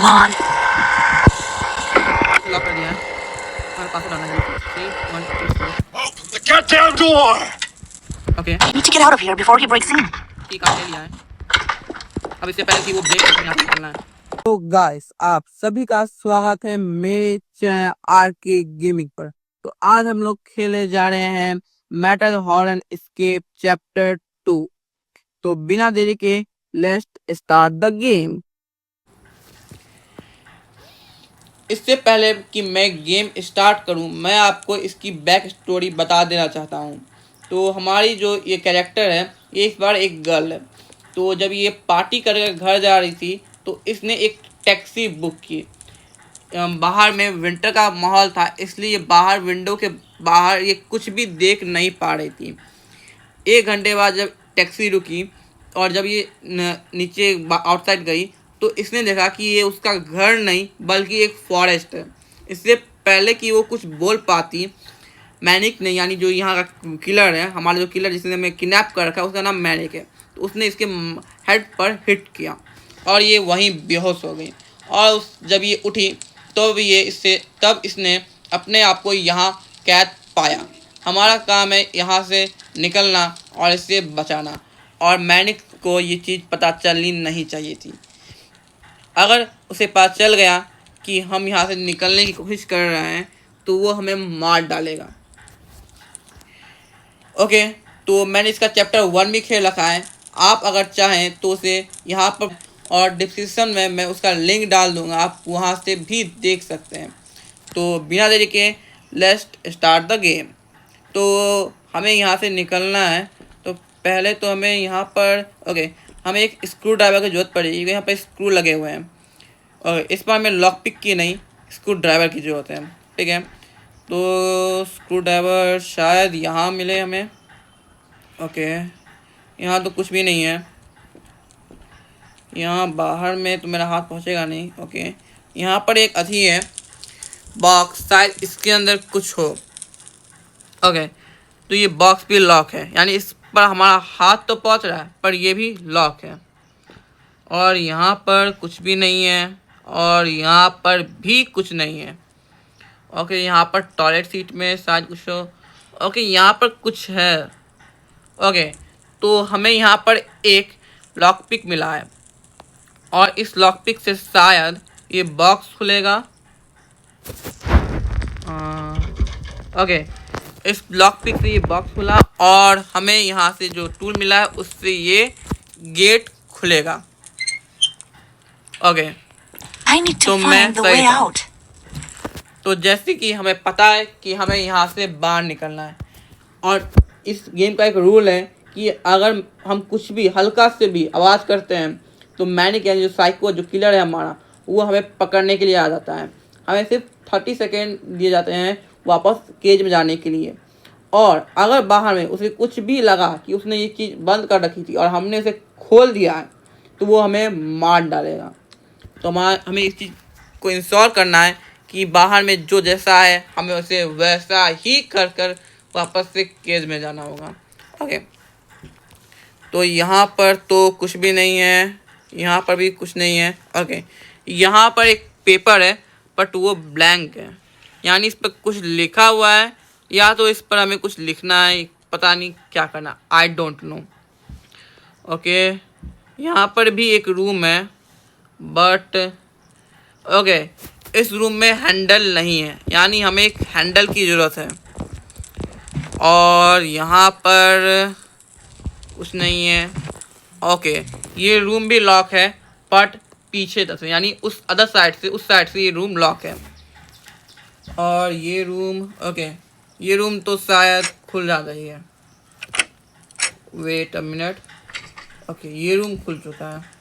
Come on. Lock कर दिया है और पासवर्ड डालना है 3 1 2 4 Open the goddamn door! Okay I need to get out of here before he breaks in. की कार्ड ले लिया है। अब इससे पहले कि वो ब्रेक यहाँ से निकलना है। तो गाइस आप सभी का स्वागत है मेरे चैनल आर के गेमिंग पर। तो आज हम लोग खेले जा रहे हैं मेटल हॉर्न एस्केप चैप्टर 2। तो बिना देरी के लेट्स स्टार्ट द गेम। इससे पहले कि मैं गेम स्टार्ट करूं, मैं आपको इसकी बैक स्टोरी बता देना चाहता हूं। तो हमारी जो ये कैरेक्टर है, ये इस बार एक गर्ल है। तो जब ये पार्टी करके घर जा रही थी तो इसने एक टैक्सी बुक की। बाहर में विंटर का माहौल था, इसलिए बाहर विंडो के बाहर ये कुछ भी देख नहीं पा रही थी। 1 घंटे बाद जब टैक्सी रुकी और जब ये नीचे आउटसाइड गई तो इसने देखा कि ये उसका घर नहीं बल्कि एक फॉरेस्ट है। इससे पहले कि वो कुछ बोल पाती, मैनिक ने, यानी जो यहाँ का किलर है, हमारा जो किलर जिसने हमें किडनैप कर रखा है उसका नाम मैनिक है, तो उसने इसके हेड पर हिट किया और ये वहीं बेहोश हो गई। और जब ये उठी तब इसने अपने आप को यहाँ कैद पाया। हमारा काम है यहाँ से निकलना और इसे बचाना, और मैनिक को ये चीज़ पता चलनी नहीं चाहिए थी। अगर उसे पता चल गया कि हम यहाँ से निकलने की कोशिश कर रहे हैं तो वो हमें मार डालेगा। ओके, तो मैंने इसका चैप्टर 1 भी खेल रखा है। आप अगर चाहें तो उसे यहाँ पर और डिस्क्रिप्शन में मैं उसका लिंक डाल दूँगा, आप वहाँ से भी देख सकते हैं। तो बिना देरी के लेट्स स्टार्ट द गेम। तो हमें यहाँ से निकलना है। तो पहले तो हमें यहाँ पर हमें एक स्क्रू ड्राइवर की ज़रूरत पड़ेगी। यहाँ पर स्क्रू लगे हुए हैं और इस पर हमें लॉक पिक की नहीं, स्क्रू ड्राइवर की ज़रूरत है। ठीक है, तो स्क्रू ड्राइवर शायद यहाँ मिले हमें। यहाँ तो कुछ भी नहीं है। यहाँ बाहर में तो मेरा हाथ पहुँचेगा नहीं। यहाँ पर एक अथी है बॉक्स, शायद इसके अंदर कुछ हो। तो ये बॉक्स भी लॉक है, यानी इस पर हमारा हाथ तो पहुँच रहा है पर ये भी लॉक है। और यहाँ पर कुछ भी नहीं है और यहाँ पर भी कुछ नहीं है। यहाँ पर टॉयलेट सीट में शायद कुछ हो। यहाँ पर कुछ है। तो हमें यहाँ पर एक लॉक पिक मिला है और इस लॉक पिक से शायद ये बॉक्स खुलेगा। इस लॉक पिक से ये बॉक्स खुला और हमें यहाँ से जो टूल मिला है उससे ये गेट खुलेगा। I need to तो मैं find the सही way था। out. तो जैसे कि हमें पता है कि हमें यहाँ से बाहर निकलना है, और इस गेम का एक रूल है कि अगर हम कुछ भी हल्का से भी आवाज़ करते हैं तो मैनिक, यानी जो साइको, जो किलर है हमारा, वो हमें पकड़ने के लिए आ जाता है। हमें सिर्फ 30 सेकेंड दिए जाते हैं वापस केज में जाने के लिए। और अगर बाहर में उसे कुछ भी लगा कि उसने ये चीज़ बंद कर रखी थी और हमने उसे खोल दिया है तो वो हमें मार डालेगा। तो हमें इस चीज़ को इंश्योर करना है कि बाहर में जो जैसा है हमें उसे वैसा ही कर कर वापस से केज में जाना होगा। तो यहाँ पर तो कुछ भी नहीं है, यहाँ पर भी कुछ नहीं है। यहाँ पर एक पेपर है बट वो ब्लैंक है, यानी इस पर कुछ लिखा हुआ है, या तो इस पर हमें कुछ लिखना है, पता नहीं क्या करना, आई डोंट नो। यहाँ पर भी एक रूम है बट इस रूम में हैंडल नहीं है, यानी हमें एक हैंडल की ज़रूरत है। और यहाँ पर कुछ नहीं है। ये रूम भी लॉक है बट पीछे तरफ से, यानी उस अदर साइड से, उस साइड से ये रूम लॉक है। और ये रूम तो शायद खुल जाता ही है। Wait a minute. ये रूम खुल चुका है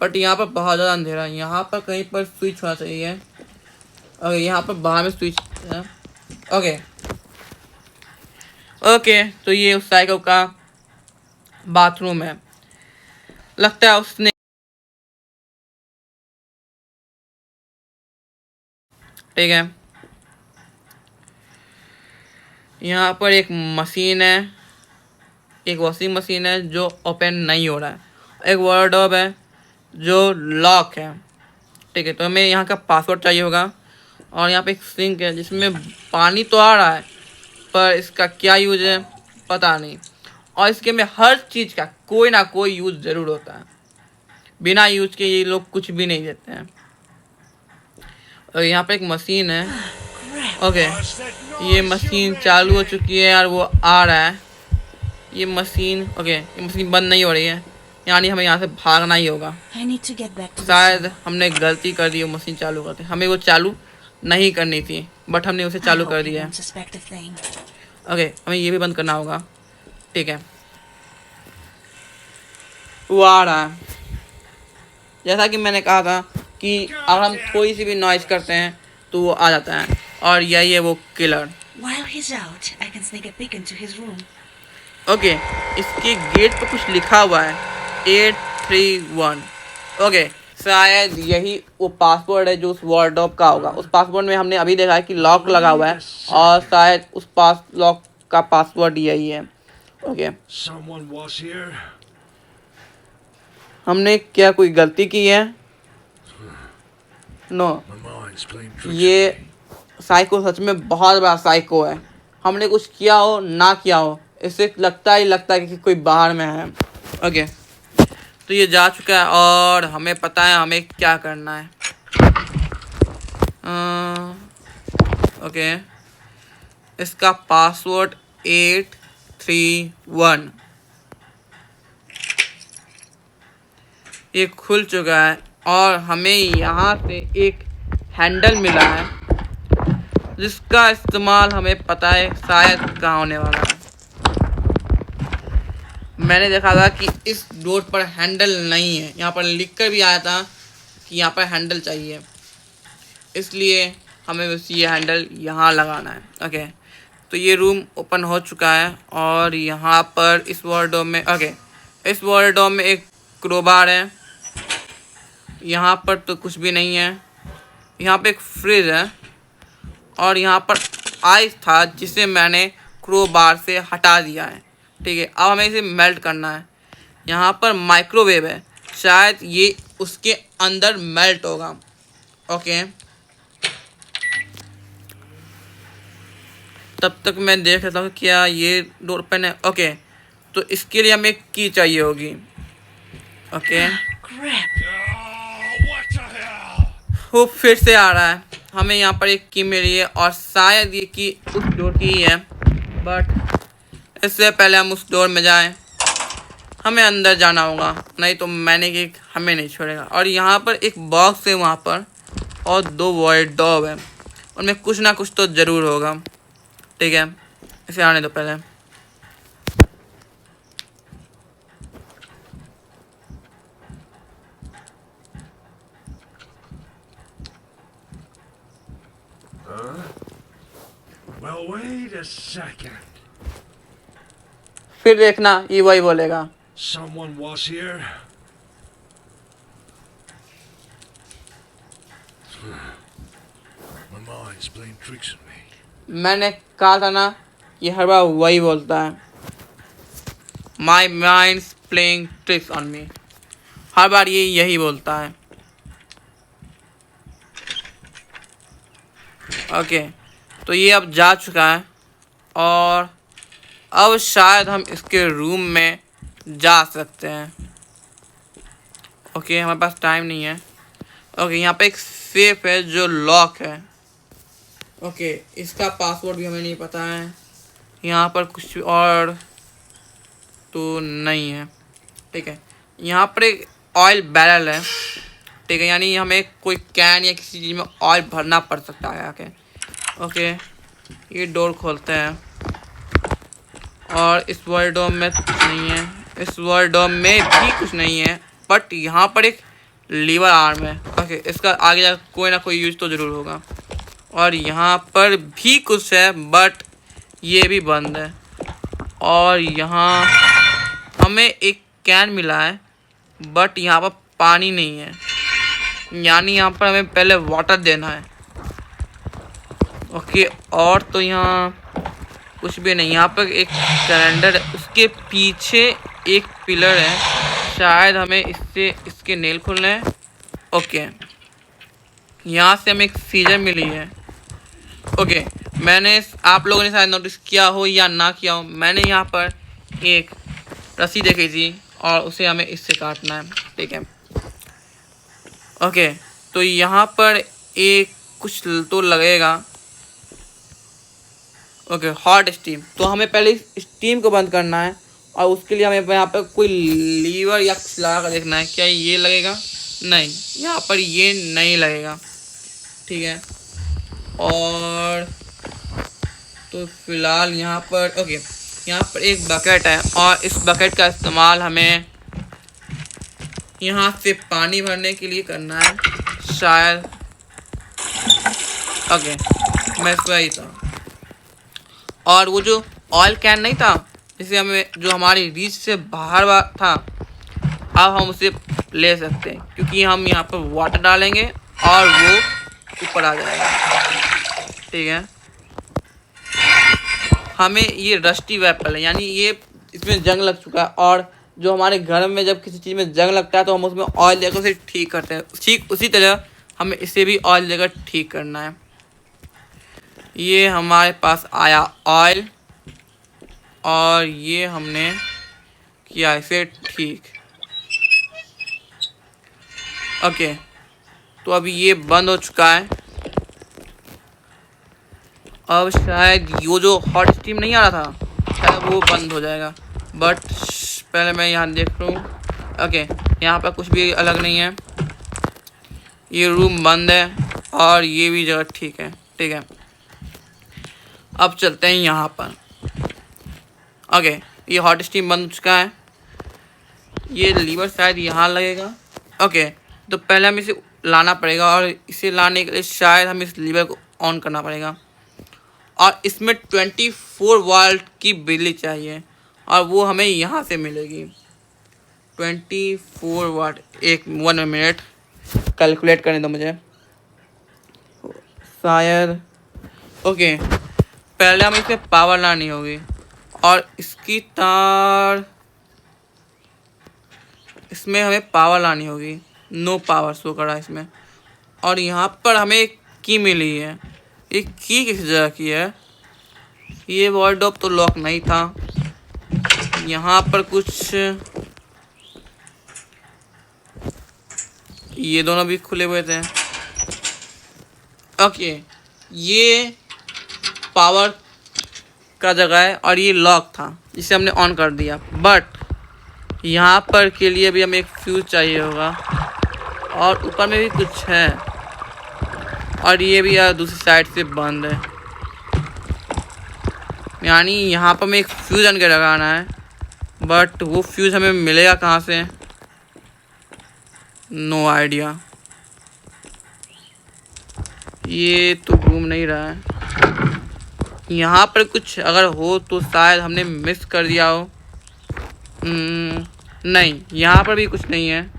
बट यहाँ पर बहुत ज़्यादा अंधेरा है। यहाँ पर कहीं पर स्विच होना चाहिए। यहाँ पर बाहर में स्विच है। तो ये उस साइकिल का बाथरूम है, लगता है उसने। ठीक है, यहाँ पर एक मशीन है, एक वॉशिंग मशीन है जो ओपन नहीं हो रहा है। एक वार्डरोब है जो लॉक है ठीक है, तो हमें यहाँ का पासवर्ड चाहिए होगा। और यहाँ पे एक सिंक है जिसमें पानी तो आ रहा है पर इसका क्या यूज है पता नहीं। और इसके में हर चीज़ का कोई ना कोई यूज ज़रूर होता है, बिना यूज के ये लोग कुछ भी नहीं देते हैं। और यहाँ पे एक मशीन है। ओके, ये मशीन चालू हो चुकी है और वो आ रहा है ये मशीन। ओके, ये मशीन बंद नहीं हो रही है, यानी हमें यहाँ से भागना ही होगा। शायद हमने गलती कर दी वो मशीन चालू करते, हमें वो चालू नहीं करनी थी बट हमने उसे चालू कर दिया है। ओके, हमें ये भी बंद करना होगा। ठीक है, वो आ रहा है। जैसा कि मैंने कहा था कि अगर हम थोड़ी सी भी नॉइज करते हैं तो वो आ जाता है। और यही है वो किलर। ओके, इसके गेट पर कुछ लिखा हुआ है 831। ओके, शायद यही वो पासवर्ड है जो उस वार्डरोब का होगा। उस पासवर्ड में हमने अभी देखा है कि लॉक लगा हुआ है और शायद उस लॉक का पासवर्ड यही है। ओके, हमने क्या कोई गलती की है? नो, ये साइको सच में बहुत बड़ा साइको है। हमने कुछ किया हो ना किया हो, इससे लगता है कि कोई बाहर में है। ओके, तो ये जा चुका है और हमें पता है हमें क्या करना है। ओके, इसका पासवर्ड 831। ये खुल चुका है और हमें यहाँ से एक हैंडल मिला है जिसका इस्तेमाल हमें पता है शायद कहाँ होने वाला है। मैंने देखा था कि इस डोर पर हैंडल नहीं है, यहाँ पर लिख कर भी आया था कि यहाँ पर हैंडल चाहिए, इसलिए हमें बस ये हैंडल यहाँ लगाना है। ओके, तो ये रूम ओपन हो चुका है और यहाँ पर इस वॉर्डरोब में इस वॉर्डरोब में एक क्रोबार है। यहाँ पर तो कुछ भी नहीं है। यहाँ पे एक फ्रिज है और यहाँ पर आइस था जिसे मैंने क्रोबार से हटा दिया है। ठीक है, अब हमें इसे मेल्ट करना है। यहाँ पर माइक्रोवेव है, शायद ये उसके अंदर मेल्ट होगा। ओके, तब तक मैं देख लेता हूँ क्या ये डोर ओपन है। ओके, तो इसके लिए हमें की चाहिए होगी। ओके, वो फिर से आ रहा है। हमें यहाँ पर एक की मिली है और शायद ये की उस डोर की ही है, बट इससे पहले हम उस डोर में जाएं हमें अंदर जाना होगा, नहीं तो मैंने कि हमें नहीं छोड़ेगा। और यहाँ पर एक बॉक्स है वहाँ पर और 2 वार्डरोब है, उनमें कुछ ना कुछ तो ज़रूर होगा। ठीक है, इसे आने दो पहले। Well, wait a second. फिर देखना ये वही बोलेगा। Someone was here. My mind's playing tricks on me. मैंने कहा था ना, ये हर बार वही बोलता है। My mind's playing tricks on me, हर बार ये यही बोलता है। ओके, तो ये अब जा चुका है और अब शायद हम इसके रूम में जा सकते हैं। ओके, हमारे पास टाइम नहीं है। ओके, यहाँ पे एक सेफ है जो लॉक है। ओके, इसका पासवर्ड भी हमें नहीं पता है। यहाँ पर कुछ और तो नहीं है। ठीक है, यहाँ पर एक ऑयल बैरल है। ठीक है, यानी हमें कोई कैन या किसी चीज़ में ऑयल भरना पड़ सकता है आके। ओके, ये डोर खोलते हैं और इस वार्डरोब में कुछ नहीं है, इस वार्डरोब में भी कुछ नहीं है, बट यहाँ पर एक लीवर आर्म है। ओके, इसका आगे जाकर कोई ना कोई यूज तो ज़रूर होगा। और यहाँ पर भी कुछ है बट ये भी बंद है। और यहाँ हमें एक कैन मिला है बट यहाँ पर पानी नहीं है, यानी यहाँ पर हमें पहले वाटर देना है। ओके, और तो यहाँ कुछ भी नहीं। यहाँ पर एक कैलेंडर है, उसके पीछे एक पिलर है, शायद हमें इससे इसके नेल खोलने हैं। ओके, यहाँ से हमें एक सीजर मिली है। ओके, मैंने आप लोगों ने शायद नोटिस किया हो या ना किया हो, मैंने यहाँ पर एक रस्सी देखी थी और उसे हमें इससे काटना है। ठीक है, ओके, तो यहाँ पर एक कुछ तो लगेगा। Okay, hot steam. तो हमें पहले इस स्टीम को बंद करना है और उसके लिए हमें यहाँ पर कोई लीवर या कुछ लगा कर देखना है। क्या ये लगेगा? नहीं, यहाँ पर ये नहीं लगेगा। ठीक है, और तो फिलहाल यहाँ पर ओके, यहाँ पर एक बकेट है और इस बकेट का इस्तेमाल हमें यहाँ से पानी भरने के लिए करना है शायद। ओके, मैं सही था। और वो जो ऑयल कैन नहीं था जिसे हमें, जो हमारी रीच से बाहर था, अब हम उसे ले सकते हैं क्योंकि हम यहाँ पर वाटर डालेंगे और वो ऊपर आ जाएगा। ठीक है, हमें ये रस्टी वेपन है, यानी ये इसमें जंग लग चुका है। और जो हमारे घर में जब किसी चीज़ में जंग लगता है तो हम उसमें ऑयल देकर उसे ठीक करते हैं, ठीक उसी तरह हमें इसे भी ऑयल देकर ठीक करना है। ये हमारे पास आया ऑयल और ये हमने किया इसे ठीक। ओके, तो अभी ये बंद हो चुका है। अब शायद ये जो हॉट स्टीम नहीं आ रहा था शायद वो बंद हो जाएगा, बट पहले मैं यहाँ देख लूँ। ओके, यहाँ पर कुछ भी अलग नहीं है, ये रूम बंद है और ये भी जगह ठीक है। ठीक है, अब चलते हैं यहाँ पर। ओके, ये हॉट स्टीम बंद हो चुका है। ये लीवर शायद यहाँ लगेगा। ओके, तो पहले हमें इसे लाना पड़ेगा और इसे लाने के लिए शायद हमें इस लीवर को ऑन करना पड़ेगा और इसमें 24 वोल्ट की बिजली चाहिए और वो हमें यहाँ से मिलेगी। 24 वाट, एक 1 मिनट कैलकुलेट करने दो मुझे शायद। ओके, पहले हमें इसे पावर लानी होगी और इसकी तार, इसमें हमें पावर लानी होगी। नो पावर शो कर रहा है इसमें। और यहाँ पर हमें एक की मिली है। ये की किस जगह की है? ये वार्डरोब तो लॉक नहीं था। यहाँ पर कुछ, ये दोनों भी खुले हुए थे। ओके, ये पावर का जगह है और ये लॉक था जिसे हमने ऑन कर दिया। बट यहाँ पर के लिए भी हमें एक फ्यूज चाहिए होगा और ऊपर में भी कुछ है और ये भी यार दूसरी साइड से बंद है, यानी यहाँ पर हमें एक फ्यूज आन के लगाना है। बट वो फ्यूज हमें मिलेगा कहाँ से? No idea. ये तो घूम नहीं रहा है। यहाँ पर कुछ अगर हो तो शायद हमने मिस कर दिया हो। नहीं, यहाँ पर भी कुछ नहीं है।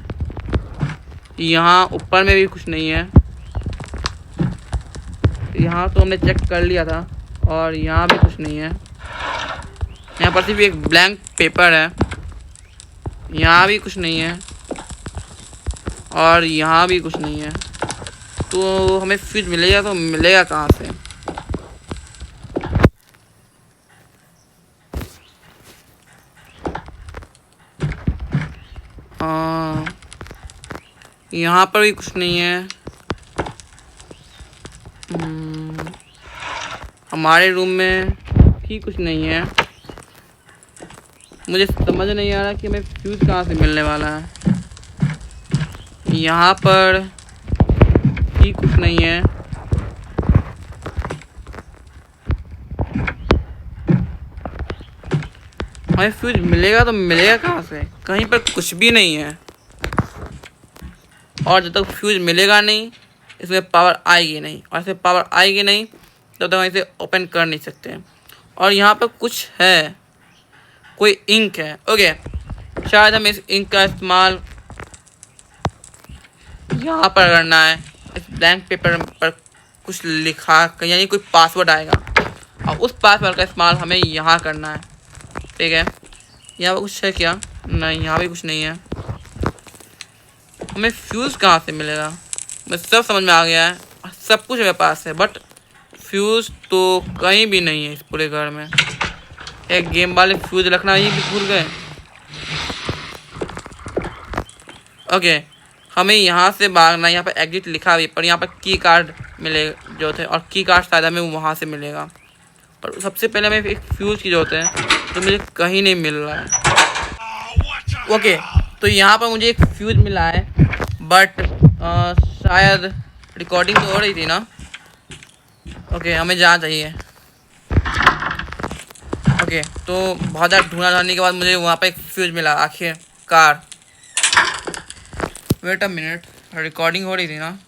यहाँ ऊपर में भी कुछ नहीं है। यहाँ तो हमने चेक कर लिया था और यहाँ भी कुछ नहीं है। यहाँ पर सिर्फ एक ब्लैंक पेपर है। यहाँ भी कुछ नहीं है और यहाँ भी कुछ नहीं है। तो हमें फ्यूज मिलेगा तो मिलेगा कहाँ से? यहाँ पर भी कुछ नहीं है। हमारे रूम में भी कुछ नहीं है। मुझे समझ नहीं आ रहा कि हमें फ्यूज कहाँ से मिलने वाला है। यहाँ पर भी कुछ नहीं है। हमें फ्यूज मिलेगा तो मिलेगा कहाँ से? कहीं पर कुछ भी नहीं है और जब तक फ्यूज मिलेगा नहीं इसमें पावर आएगी नहीं, और इसमें पावर आएगी नहीं तब तक हम इसे ओपन कर नहीं सकते। और यहाँ पर कुछ है, कोई इंक है। ओके, शायद हमें इस इंक का इस्तेमाल यहाँ पर करना है। इस ब्लैंक पेपर पर कुछ लिखा, यानी कोई पासवर्ड आएगा और उस पासवर्ड का इस्तेमाल हमें यहाँ करना है। ठीक है, यहाँ पर कुछ है क्या? नहीं, यहाँ भी कुछ नहीं है। हमें फ्यूज़ कहाँ से मिलेगा? मैं सब समझ में आ गया है, सब कुछ मेरे पास है, बट फ्यूज़ तो कहीं भी नहीं है इस पूरे घर में। एक गेम वाले फ्यूज़ रखना ही भूल गए। ओके, हमें यहाँ से भागना है। यहाँ पर एग्जिट लिखा हुआ है, पर यहाँ पर की कार्ड मिले जो थे, और की कार्ड शायद हमें वहाँ से मिलेगा। पर सबसे पहले हमें एक फ्यूज़ की जरूरत है, तो मुझे कहीं नहीं मिल रहा है। ओके, तो यहाँ पर मुझे एक फ्यूज़ मिला है, बट शायद रिकॉर्डिंग तो हो रही थी ना। ओके, हमें जाना चाहिए। ओके, तो बहुत ज़्यादा ढूंढा ढांढने के बाद मुझे वहाँ पर एक फ्यूज़ मिला आखिरकार। वेट अ मिनट, रिकॉर्डिंग हो रही थी ना।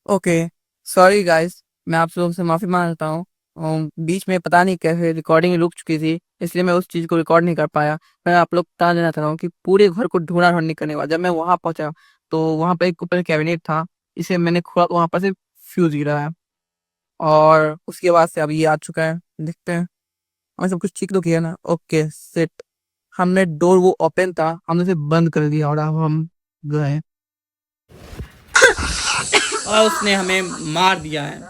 ओके, सॉरी गाइस, मैं आप लोगों से माफ़ी मांगता हूँ। बीच में पता नहीं कैसे रिकॉर्डिंग रुक चुकी थी, इसलिए मैं उस चीज़ को रिकॉर्ड नहीं कर पाया। मैं आप लोग बता देना चाह रहा हूँ कि पूरे घर को ढूंढा ढूंढनी करने के बाद जब मैं वहाँ पहुँचा, तो वहाँ पे एक ऊपर कैबिनेट था, इसे मैंने खोला तो वहाँ पर से फ्यूज़ गिरा है, और उसके बाद से अब ये आ चुका है। देखते हैं, हमने सब कुछ ठीक तो किया ना। ओके सेट, हमने डोर वो ओपन था, हमने उसे बंद कर दिया, और अब हम गए और उसने हमें मार दिया है।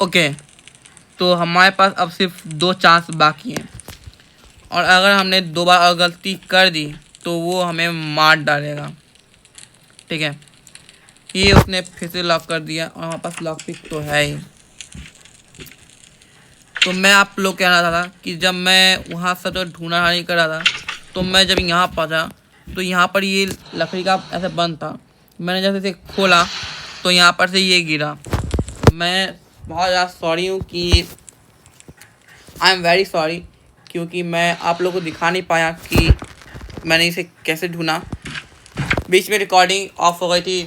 ओके, तो हमारे पास अब सिर्फ 2 चांस बाकी हैं, और अगर हमने 2 बार गलती कर दी तो वो हमें मार डालेगा। ठीक है, ये उसने फिर से लॉक कर दिया, और हमारे पास लॉक पिक तो है ही। तो मैं आप लोग कह रहा था कि जब मैं वहाँ से तो ढूंढा नहीं कर रहा था, तो मैं जब यहाँ पहुँचा तो यहाँ पर ये लकड़ी का ऐसे बंद था। मैंने जैसे इसे खोला तो यहाँ पर से ये गिरा। मैं बहुत ज़्यादा सॉरी हूँ कि आई एम वेरी सॉरी, क्योंकि मैं आप लोगों को दिखा नहीं पाया कि मैंने इसे कैसे ढूंढा। बीच में रिकॉर्डिंग ऑफ हो गई थी,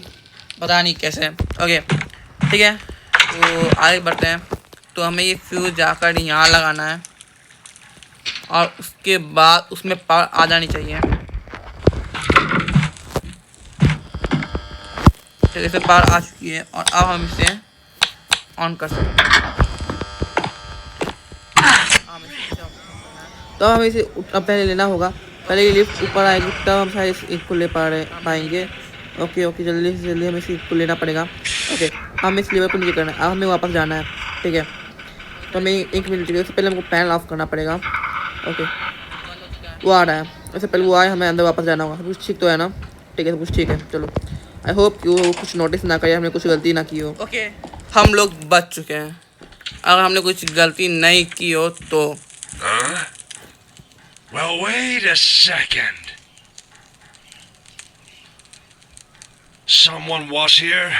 पता नहीं कैसे। ओके ठीक है, तो आगे बढ़ते हैं। तो हमें ये फ्यूज़ जाकर यहाँ लगाना है, और उसके बाद उसमें पावर आ जानी चाहिए। ठीक है, इसे पावर आ चुकी है, और अब हम इसे ऑन कर सकते हैं। तो हमें इसे अब पहले लेना होगा, पहले ये लिफ्ट ऊपर आएगी तब हम शायद इस को ले पाएंगे। ओके ओके, जल्दी से जल्दी हमें इस को लेना पड़ेगा। ओके, हमें इस लेवल को नीचे करना है, अब हमें वापस जाना है। ठीक है, तो हमें 1 मिनट के, उससे पहले हमको पैनल ऑफ करना पड़ेगा। ओके, वो आ रहा है, उससे पहले वो आए, हमें अंदर वापस जाना होगा। सब कुछ ठीक तो है ना? ठीक है, सब कुछ ठीक है। चलो, आई होप कि वो कुछ नोटिस ना करे, हमने कुछ गलती ना की हो। ओके, हम लोग बच चुके हैं। अगर हमने कुछ गलती नहीं की हो तो Huh? Well, wait a second. Someone was here?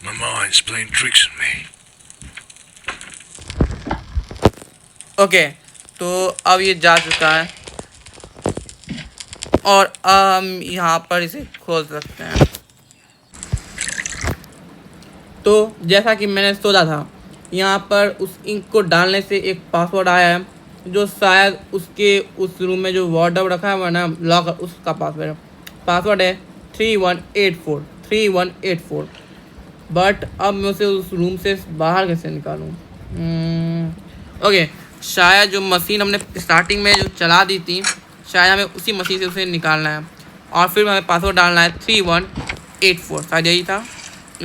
My mind's playing tricks on me. Okay, तो अब ये जा चुका है, और हम यहाँ पर इसे खोल सकते हैं। तो जैसा कि मैंने सोचा था, यहाँ पर उस इंक को डालने से एक पासवर्ड आया है, जो शायद उसके उस रूम में जो वार्डरोब रखा है ना लॉक, उसका पासवर्ड है 3184। बट अब मैं उसे उस रूम से बाहर कैसे निकालूँ? ओके, शायद जो मशीन हमने स्टार्टिंग में जो चला दी थी, शायद हमें उसी मशीन से उसे निकालना है, और फिर हमें पासवर्ड डालना है 3184, शायद यही था।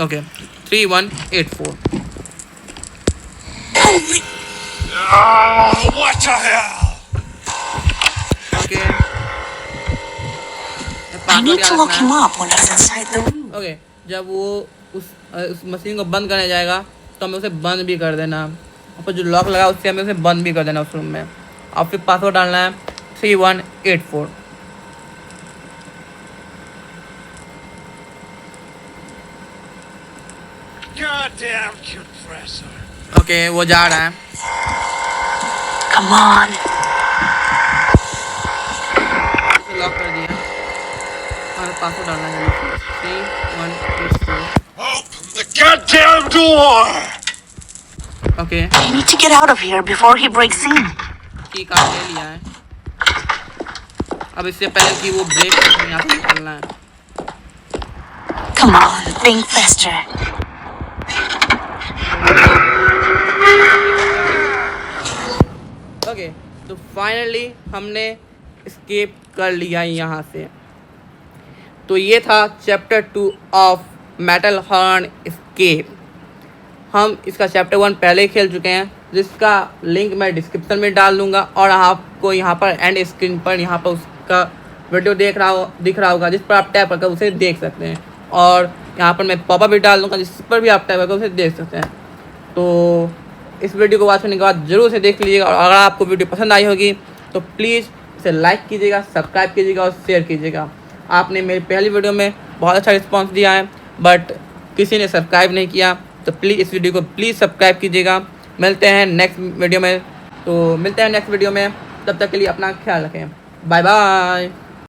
Okay, 3184। What the hell? Okay, I need to look him up when he's inside the room. Okay, जब वो उस मशीन को बंद करने जाएगा तो हमें उसे बंद भी कर देना, और फिर जो लॉक लगा उससे हमें उसे बंद भी कर देना उस रूम में, और फिर पासवर्ड डालना है 3184। Goddamn compressor. ओके, वो जा रहा है। Come on. उसे लॉक कर दिया, और पासवर्ड डालना है 3184। Open the goddamn door! Okay, I need to get out of here before he breaks in. की कार्ड ले लिया है। अब इससे पहले कि वो ब्रेक करके यहाँ से निकलना है। Come on, think faster. Okay, तो फाइनली हमने escape कर लिया यहाँ से। तो ये था chapter 2 of metal horn escape. हम इसका चैप्टर 1 पहले ही खेल चुके हैं, जिसका लिंक मैं डिस्क्रिप्शन में डाल दूंगा, और आपको यहाँ पर एंड स्क्रीन पर यहाँ पर उसका वीडियो दिख रहा होगा, जिस पर आप टैप करके उसे देख सकते हैं। और यहाँ पर मैं पॉपअप भी डाल दूंगा, जिस पर भी आप टैप करके उसे देख सकते हैं। तो इस वीडियो को वॉच करने के बाद ज़रूर से देख लीजिएगा, और अगर आपको वीडियो पसंद आई होगी तो प्लीज़ इसे लाइक कीजिएगा, सब्सक्राइब कीजिएगा और शेयर कीजिएगा। आपने मेरी पहली वीडियो में बहुत अच्छा रिस्पांस दिया है, बट किसी ने सब्सक्राइब नहीं किया, तो प्लीज़ इस वीडियो को प्लीज़ सब्सक्राइब कीजिएगा। मिलते हैं नेक्स्ट वीडियो में, तब तक के लिए अपना ख्याल रखें। Bye bye.